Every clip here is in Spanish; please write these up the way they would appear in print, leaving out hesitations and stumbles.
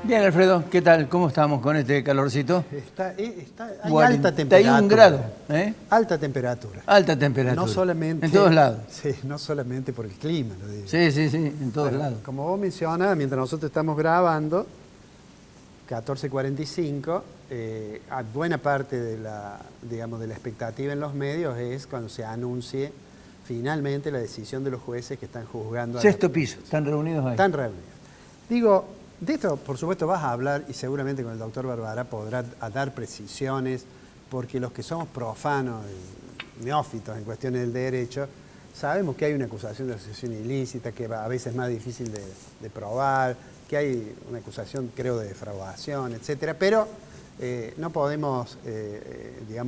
Bien, Alfredo, ¿qué tal? ¿Cómo estamos con este calorcito? Hay alta temperatura. 41 grados, ¿eh? Alta temperatura. Alta temperatura. No solamente... En todos lados. Sí, no solamente por el clima, lo digo. Sí, en todos lados. Como vos mencionas, mientras nosotros estamos grabando, 14:45, buena parte de la expectativa en los medios es cuando se anuncie finalmente la decisión de los jueces que están juzgando. Sexto piso, están reunidos ahí. Están reunidos. Digo, de esto, por supuesto, vas a hablar y seguramente con el doctor Barbara podrá dar precisiones, porque los que somos profanos y neófitos en cuestiones del derecho, sabemos que hay una acusación de asociación ilícita, que a veces es más difícil de probar, que hay una acusación, creo, de defraudación, etcétera, pero no podemos,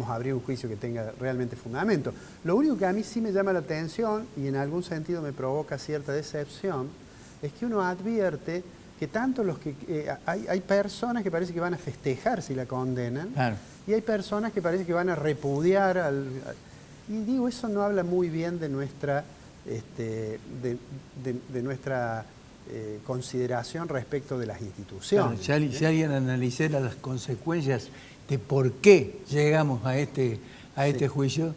abrir un juicio que tenga realmente fundamento. Lo único que a mí sí me llama la atención y en algún sentido me provoca cierta decepción es que uno advierte que tanto los que... hay personas que parece que van a festejar si la condenan, claro, y hay personas que parece que van a repudiar y digo, eso no habla muy bien de nuestra, consideración respecto de las instituciones. Claro, si alguien analizara las consecuencias de por qué llegamos a este juicio,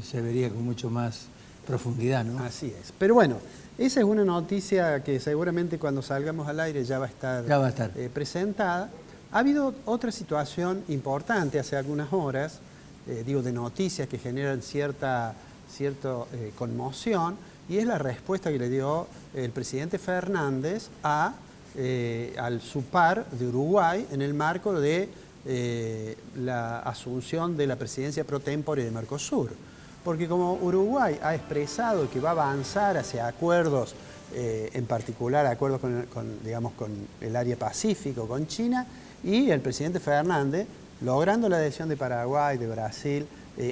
se vería con mucho más profundidad, ¿no? Así es. Pero bueno, esa es una noticia que seguramente cuando salgamos al aire ya va a estar presentada. Ha habido otra situación importante hace algunas horas, de noticias que generan cierta conmoción, y es la respuesta que le dio el presidente Fernández al SUPAR de Uruguay en el marco de la asunción de la presidencia pro tempore de Mercosur. Porque como Uruguay ha expresado que va a avanzar hacia acuerdos, en particular acuerdos con el área Pacífico, con China, y el presidente Fernández, logrando la adhesión de Paraguay, de Brasil,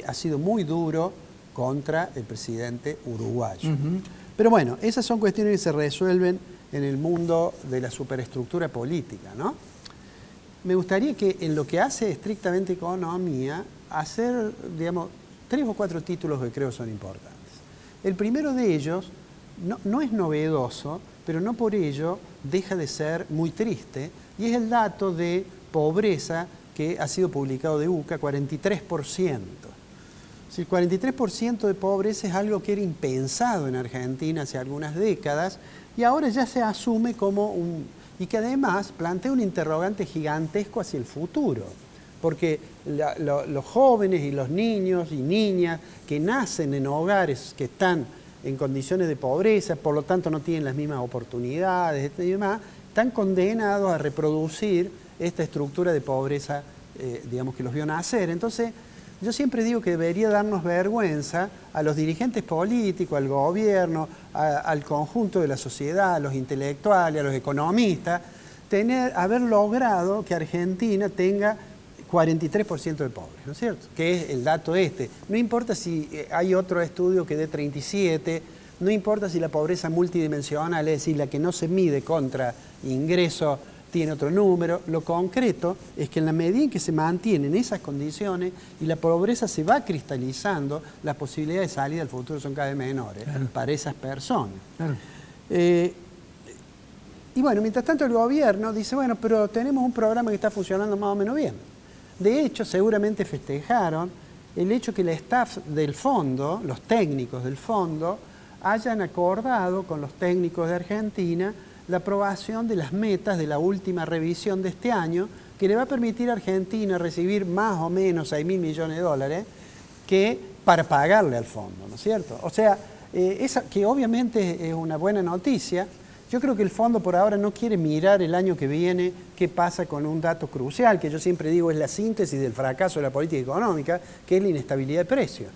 ha sido muy duro contra el presidente uruguayo. Pero bueno, esas son cuestiones que se resuelven en el mundo de la superestructura política, ¿no? Me gustaría que en lo que hace estrictamente economía, hacer, 3 o 4 títulos que creo son importantes. El primero de ellos no es novedoso, pero no por ello deja de ser muy triste, y es el dato de pobreza que ha sido publicado de UCA, 43%. El 43% de pobreza es algo que era impensado en Argentina hace algunas décadas, y ahora ya se asume como y que además plantea un interrogante gigantesco hacia el futuro. Porque los jóvenes y los niños y niñas que nacen en hogares que están en condiciones de pobreza, por lo tanto no tienen las mismas oportunidades y demás, están condenados a reproducir esta estructura de pobreza, que los vio nacer. Entonces, yo siempre digo que debería darnos vergüenza a los dirigentes políticos, al gobierno, al conjunto de la sociedad, a los intelectuales, a los economistas, haber logrado que Argentina tenga 43% de pobres, ¿no es cierto? Que es el dato este. No importa si hay otro estudio que dé 37, no importa si la pobreza multidimensional, es decir, la que no se mide contra ingreso, tiene otro número. Lo concreto es que en la medida en que se mantienen esas condiciones y la pobreza se va cristalizando, las posibilidades de salida al futuro son cada vez menores, claro, para esas personas. Claro. Y bueno, mientras tanto el gobierno dice, bueno, pero tenemos un programa que está funcionando más o menos bien. De hecho, seguramente festejaron el hecho que el staff del fondo, los técnicos del fondo, hayan acordado con los técnicos de Argentina la aprobación de las metas de la última revisión de este año, que le va a permitir a Argentina recibir más o menos 6.000 millones de dólares para pagarle al fondo, ¿no es cierto? O sea, esa que obviamente es una buena noticia. Yo creo que el fondo por ahora no quiere mirar el año que viene qué pasa con un dato crucial, que yo siempre digo es la síntesis del fracaso de la política económica, que es la inestabilidad de precios.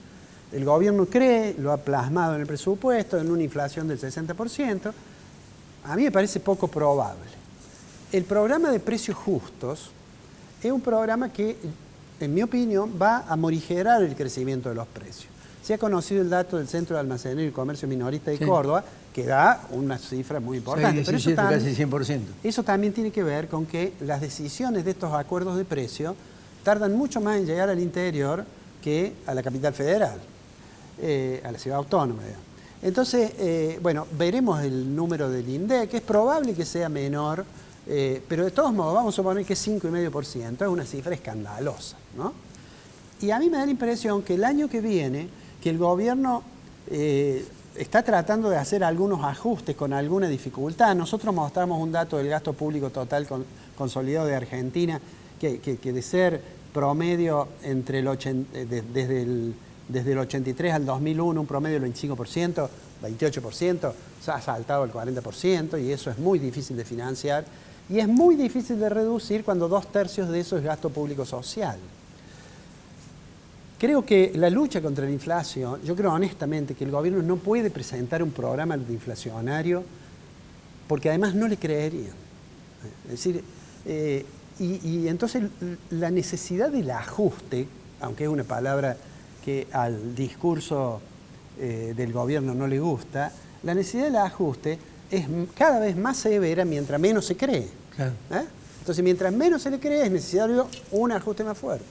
El gobierno cree, lo ha plasmado en el presupuesto, en una inflación del 60%. A mí me parece poco probable. El programa de precios justos es un programa que, en mi opinión, va a morigerar el crecimiento de los precios. Se ha conocido el dato del Centro de Almacenería y Comercio Minorista de Córdoba, que da una cifra muy importante. 6, 17, pero casi 100%. Eso también tiene que ver con que las decisiones de estos acuerdos de precio tardan mucho más en llegar al interior que a la capital federal, a la ciudad autónoma, digamos. Entonces, bueno, veremos el número del INDEC, es probable que sea menor pero de todos modos vamos a suponer que es 5,5%, es una cifra escandalosa, ¿no? Y a mí me da la impresión que el año que viene, que el gobierno está tratando de hacer algunos ajustes con alguna dificultad. Nosotros mostramos un dato del gasto público total consolidado de Argentina, que de ser promedio entre desde el 83 al 2001, un promedio del 25%, 28%, se ha saltado el 40%, y eso es muy difícil de financiar, y es muy difícil de reducir cuando 2/3 de eso es gasto público social. Creo que la lucha contra la inflación, yo creo honestamente que el gobierno no puede presentar un programa inflacionario porque además no le creerían. Es decir, y entonces la necesidad del ajuste, aunque es una palabra que al discurso del gobierno no le gusta, la necesidad del ajuste es cada vez más severa mientras menos se cree. Claro. Entonces, mientras menos se le cree, es necesario un ajuste más fuerte.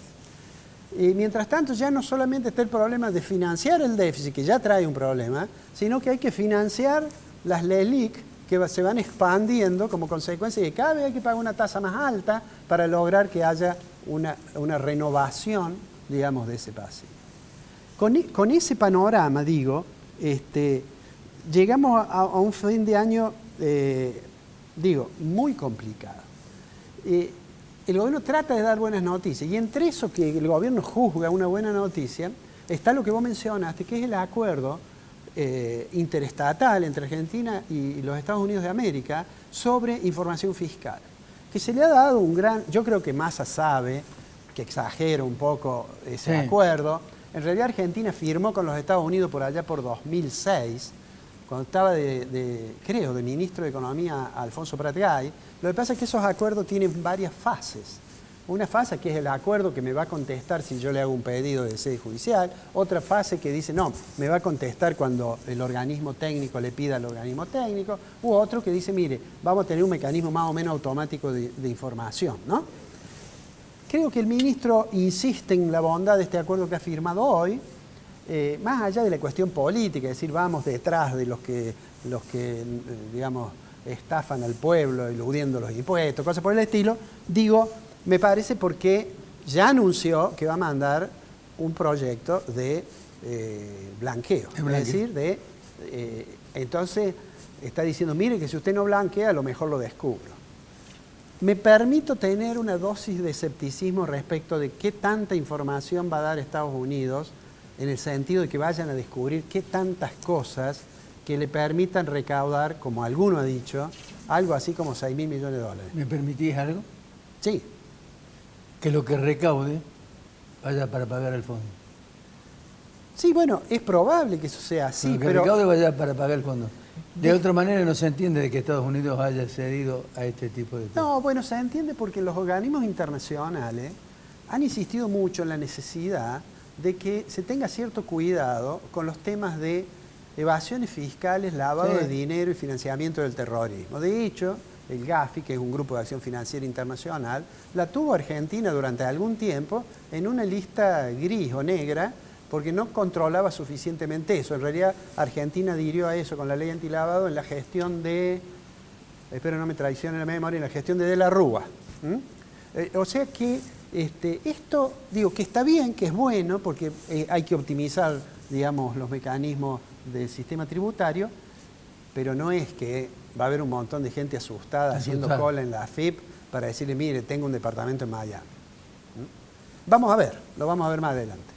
Y mientras tanto, ya no solamente está el problema de financiar el déficit, que ya trae un problema, sino que hay que financiar las LELIQ que se van expandiendo como consecuencia de que cada vez hay que pagar una tasa más alta para lograr que haya una renovación, digamos, de ese pasivo. Con ese panorama, digo, llegamos a un fin de año, muy complicado. El gobierno trata de dar buenas noticias, y entre eso que el gobierno juzga una buena noticia, está lo que vos mencionaste, que es el acuerdo interestatal entre Argentina y los Estados Unidos de América sobre información fiscal, que se le ha dado un gran, yo creo que Massa sabe, que exagera un poco ese acuerdo. En realidad Argentina firmó con los Estados Unidos por allá por 2006, cuando estaba de ministro de Economía Alfonso Prat Gay. Lo que pasa es que esos acuerdos tienen varias fases. Una fase que es el acuerdo que me va a contestar si yo le hago un pedido de sede judicial. Otra fase que dice, no, me va a contestar cuando el organismo técnico le pida al organismo técnico. U otro que dice, mire, vamos a tener un mecanismo más o menos automático de información, ¿no? Creo que el ministro insiste en la bondad de este acuerdo que ha firmado hoy, más allá de la cuestión política, es decir, vamos detrás de los que digamos, estafan al pueblo, eludiendo los impuestos, cosas por el estilo. Digo, me parece porque ya anunció que va a mandar un proyecto de blanqueo. Es decir, entonces está diciendo, mire que si usted no blanquea, a lo mejor lo descubro. Me permito tener una dosis de escepticismo respecto de qué tanta información va a dar Estados Unidos, en el sentido de que vayan a descubrir qué tantas cosas que le permitan recaudar, como alguno ha dicho, algo así como 6.000 millones de dólares. ¿Me permitís algo? Sí. Que lo que recaude vaya para pagar el fondo. Sí, bueno, es probable que eso sea así, pero... que recaude vaya para pagar el fondo. De otra manera no se entiende de que Estados Unidos haya cedido a este tipo de cosas. No, bueno, se entiende porque los organismos internacionales han insistido mucho en la necesidad de que se tenga cierto cuidado con los temas de evasiones fiscales, lavado de dinero y financiamiento del terrorismo. De hecho, el GAFI, que es un grupo de acción financiera internacional, la tuvo Argentina durante algún tiempo en una lista gris o negra, porque no controlaba suficientemente eso. En realidad, Argentina adhirió a eso con la ley antilavado en la gestión de, espero no me traicione la memoria, en la gestión de la Rúa. O sea que esto, digo, que está bien, que es bueno, porque hay que optimizar, digamos, los mecanismos del sistema tributario, pero no es que va a haber un montón de gente asustada haciendo cola en la AFIP para decirle, mire, tengo un departamento en Miami. Vamos a ver, lo vamos a ver más adelante.